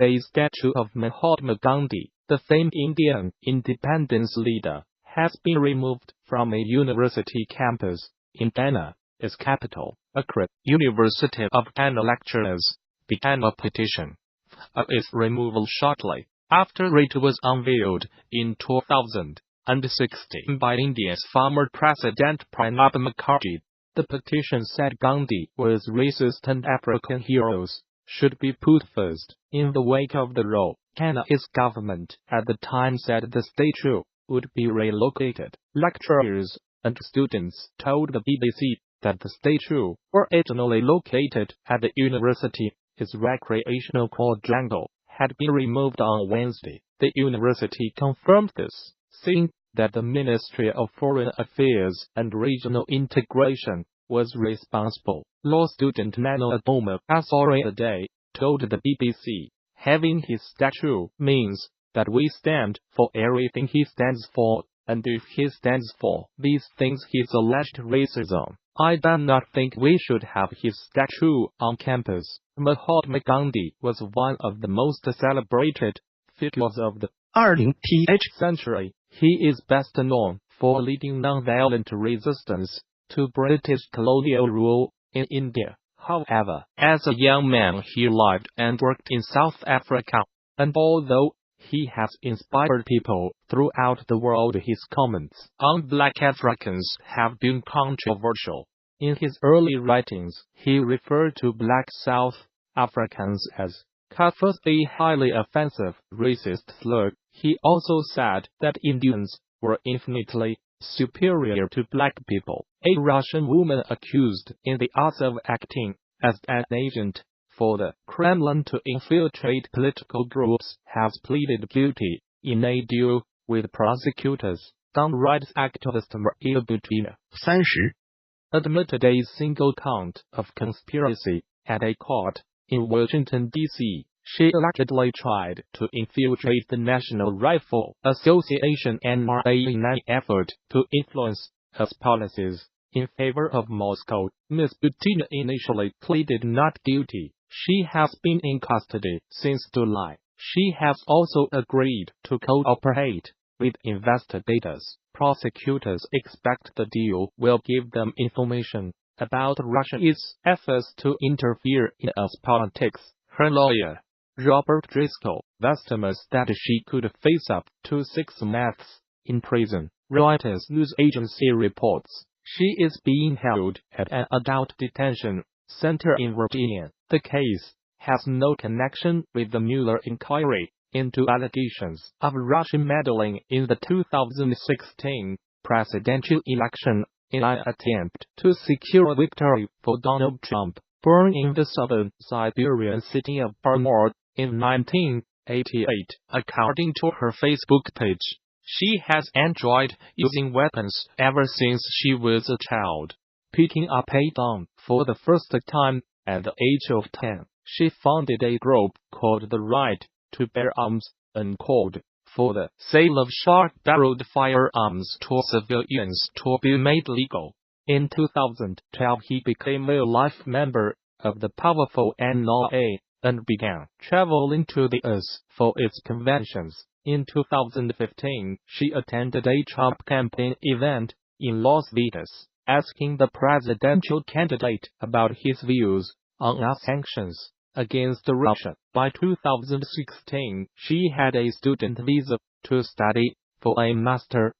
day statue of Mahatma Gandhi, the famed Indian independence leader, has been removed from a university campus in Ghana, its capital. Accra University of Ghana lecturers began a petition for its removal shortly after it was unveiled in 2016 by India's former President Pranab Mukherjee. The petition said Gandhi was racist and African heroes should be put first. In the wake of the row, Ghana's government at the time said the statue would be relocated. Lecturers and students told the BBC that the statue, originally located at the university's recreational quadrangle, had been removed on Wednesday. The university confirmed this, saying that the Ministry of Foreign Affairs and Regional Integration was responsible. Law student Nano Adoma Asore told the BBC, "Having his statue means that we stand for everything he stands for, and if he stands for these things his alleged racism, I do not think we should have his statue on campus." Mahatma Gandhi was one of the most celebrated figures of the 20th century. He is best known for leading non-violent resistance to British colonial rule in India. However, as a young man he lived and worked in South Africa, and although he has inspired people throughout the world, his comments on black Africans have been controversial. In his early writings, he referred to black South Africans as Kafirs, a highly offensive racist slur. He also said that Indians were infinitely superior to black people. A Russian woman accused in the act of acting as an agent for the Kremlin to infiltrate political groups has pleaded guilty in a deal with prosecutors. Gun rights activist Maria Butina, 30, admitted a single count of conspiracy at a court in Washington, D.C. She allegedly tried to infiltrate the National Rifle Association (NRA) in an effort to influence its policies in favor of Moscow. Ms Butina initially pleaded not guilty. She has been in custody since July. She has also agreed to cooperate with investigators. Prosecutors expect the deal will give them information about Russia's efforts to interfere in its politics. Her lawyer, Robert Driscoll, estimates that she could face up to 6 months in prison. Reuters news agency reports she is being held at an adult detention center in Virginia. The case has no connection with the Mueller inquiry into allegations of Russian meddling in the 2016 presidential election in an attempt to secure a victory for Donald Trump. Born in the southern Siberian city of Parmor in 1988, according to her Facebook page, she has enjoyed using weapons ever since she was a child. Picking up a gun for the first time at the age of 10, she founded a group called The Right to Bear Arms, Unquote, for the sale of short-barreled firearms to civilians to be made legal. In 2012 he became a life member of the powerful NRA and began traveling to the US for its conventions. In 2015, she attended a Trump campaign event in Las Vegas, asking the presidential candidate about his views on sanctions against Russia. By 2016, she had a student visa to study for a master's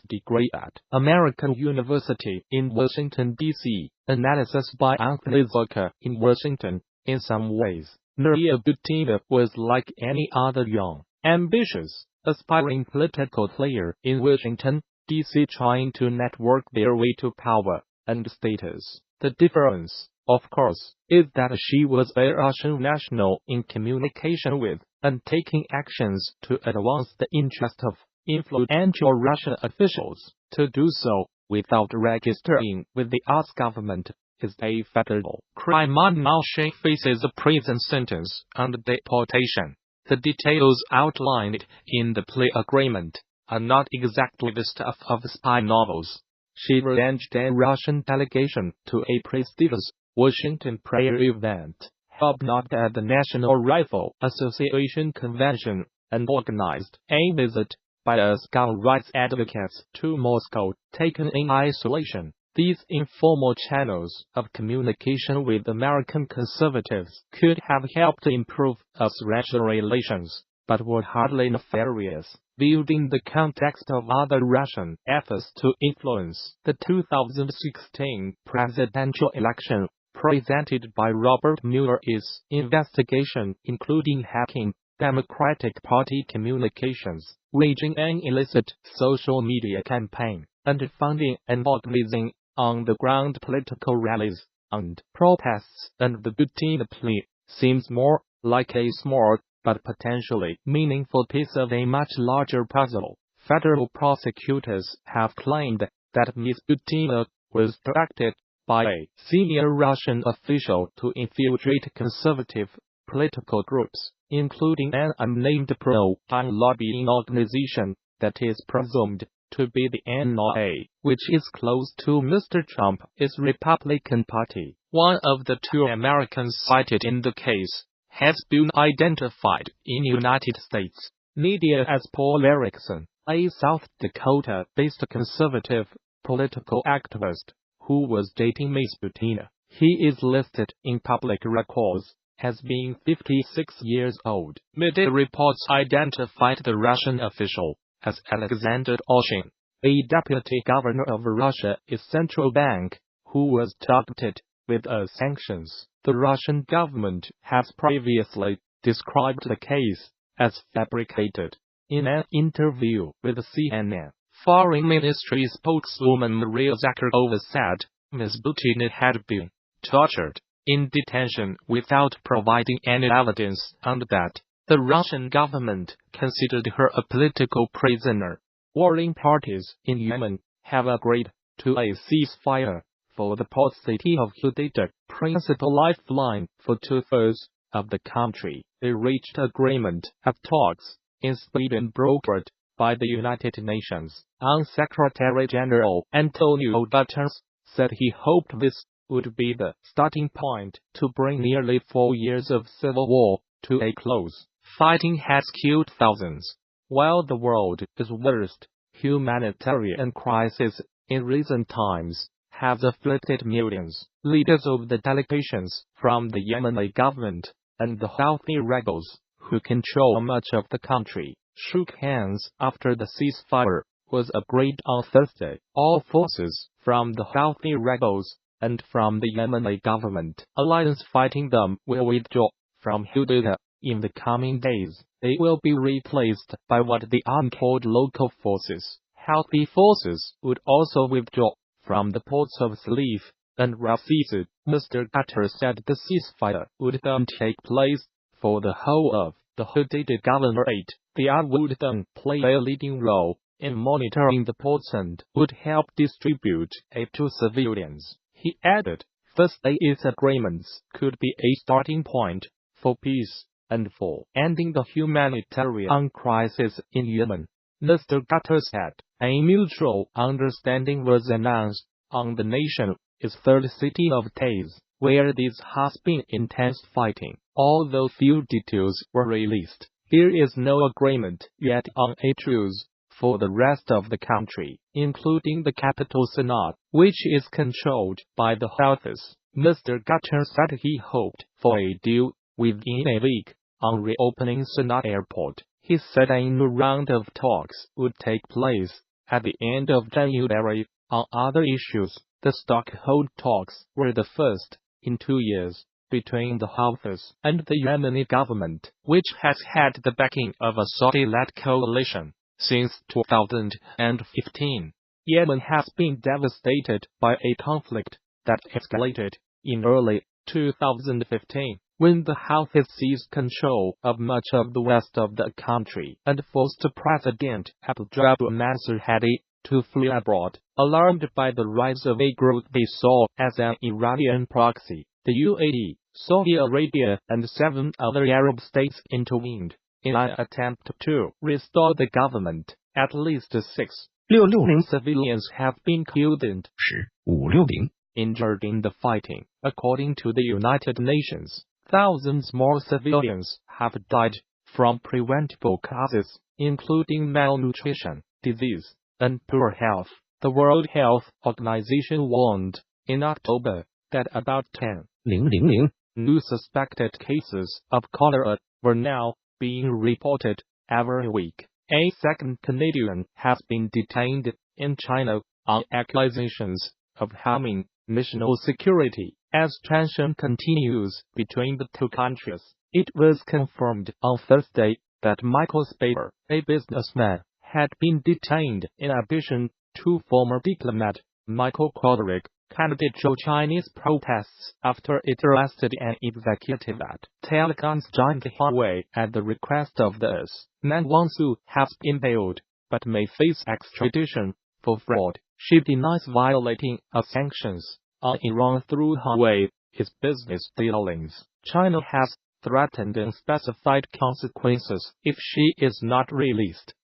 degree at American University in Washington, D.C. Analysis by Anthony Zucker in Washington. In some ways, Maria Butina was like any other young, ambitious, aspiring political player in Washington, D.C. trying to network their way to power and status. The difference, of course, is that she was a Russian national in communication with and taking actions to advance the interest of influential Russian officials. To do so without registering with the US government is a federal crime. Now she faces a prison sentence and deportation. The details outlined in the plea agreement are not exactly the stuff of spy novels. She arranged a Russian delegation to a prestigious Washington prayer event Trump knocked at the National Rifle Association convention and organized a visit by US gun rights advocates to Moscow, taken in isolation. These informal channels of communication with American conservatives could have helped improve US-Russia relations, but were hardly nefarious, viewed in the context of other Russian efforts to influence the 2016 presidential election. Presented by Robert Mueller's investigation, including hacking Democratic Party communications, waging an illicit social media campaign, and funding and organizing on-the-ground political rallies and protests, and the Butina plea seems more like a small but potentially meaningful piece of a much larger puzzle. Federal prosecutors have claimed that Ms Butina was directed by a senior Russian official to infiltrate conservative political groups, including an unnamed pro-China lobbying organization that is presumed to be the NRA, which is close to Mr. Trump's Republican Party. One of the two Americans cited in the case has been identified in United States media as Paul Erickson, a South Dakota-based conservative political activist who was dating Ms Butina. He is listed in public records as being 56 years old. Media reports identified the Russian official as Alexander Oshin, a deputy governor of Russia's central bank, who was targeted with sanctions. The Russian government has previously described the case as fabricated. In an interview with CNN, Foreign Ministry spokeswoman Maria Zakharova said Ms Butina had been tortured in detention without providing any evidence, and that the Russian government considered her a political prisoner. Warring parties in Yemen have agreed to a ceasefire for the port city of Hudaydah, principal lifeline for two-thirds of the country. They reached agreement at talks in Sweden brokered by the United Nations. Secretary-General Antonio Guterres said he hoped this would be the starting point to bring nearly 4 years of civil war to a close. Fighting has killed thousands. While the world's worst humanitarian crisis in recent times has afflicted millions, leaders of the delegations from the Yemeni government and the Houthi rebels, who control much of the country, shook hands after the ceasefire was agreed on Thursday. All forces from the Houthi rebels and from the Yemeni government alliance fighting them will withdraw from Hudaydah in the coming days. They will be replaced by what the army called local forces. Houthi forces would also withdraw from the ports of Salif and Rafiz. Mr. Guterres said the ceasefire would then take place for the whole of the Hudaydah governorate. The army would then play a leading role in monitoring the ports and would help distribute aid to civilians. He added, these agreements could be a starting point for peace and for ending the humanitarian crisis in Yemen. Mr. Guterres said a mutual understanding was announced on the nation's third city of Taiz, where there has been intense fighting. Although few details were released, there is no agreement yet on a truce for the rest of the country, including the capital Sana'a, which is controlled by the Houthis. Mr. Guterres said he hoped for a deal within a week on reopening Sana'a airport. He said a new round of talks would take place at the end of January. On other issues, the Stockholm talks were the first in 2 years between the Houthis and the Yemeni government, which has had the backing of a Saudi-led coalition since 2015. Yemen has been devastated by a conflict that escalated in early 2015, when the Houthis seized control of much of the west of the country and forced President Abdul Mansur Hadi to flee abroad. Alarmed by the rise of a group they saw as an Iranian proxy, the UAE, Saudi Arabia and 7 other Arab states intervened in an attempt to restore the government. At least 666 civilians have been killed and 560 injured in the fighting, according to the United Nations. Thousands more civilians have died from preventable causes, including malnutrition, disease, and poor health. The World Health Organization warned in October that about 10,000 new suspected cases of cholera were now being reported every week. A second Canadian has been detained in China on accusations of harming national security. As tension continues between the two countries, it was confirmed on Thursday that Michael Spavor, a businessman, had been detained in addition to former diplomat Michael Spavor. Canada joined Chinese protests after it arrested an executive at telecoms giant Huawei at the request of the US. Meng Wanzhou has been bailed, but may face extradition for fraud. She denies violating sanctions on Iran through Huawei, its business dealings. China has threatened unspecified consequences if she is not released.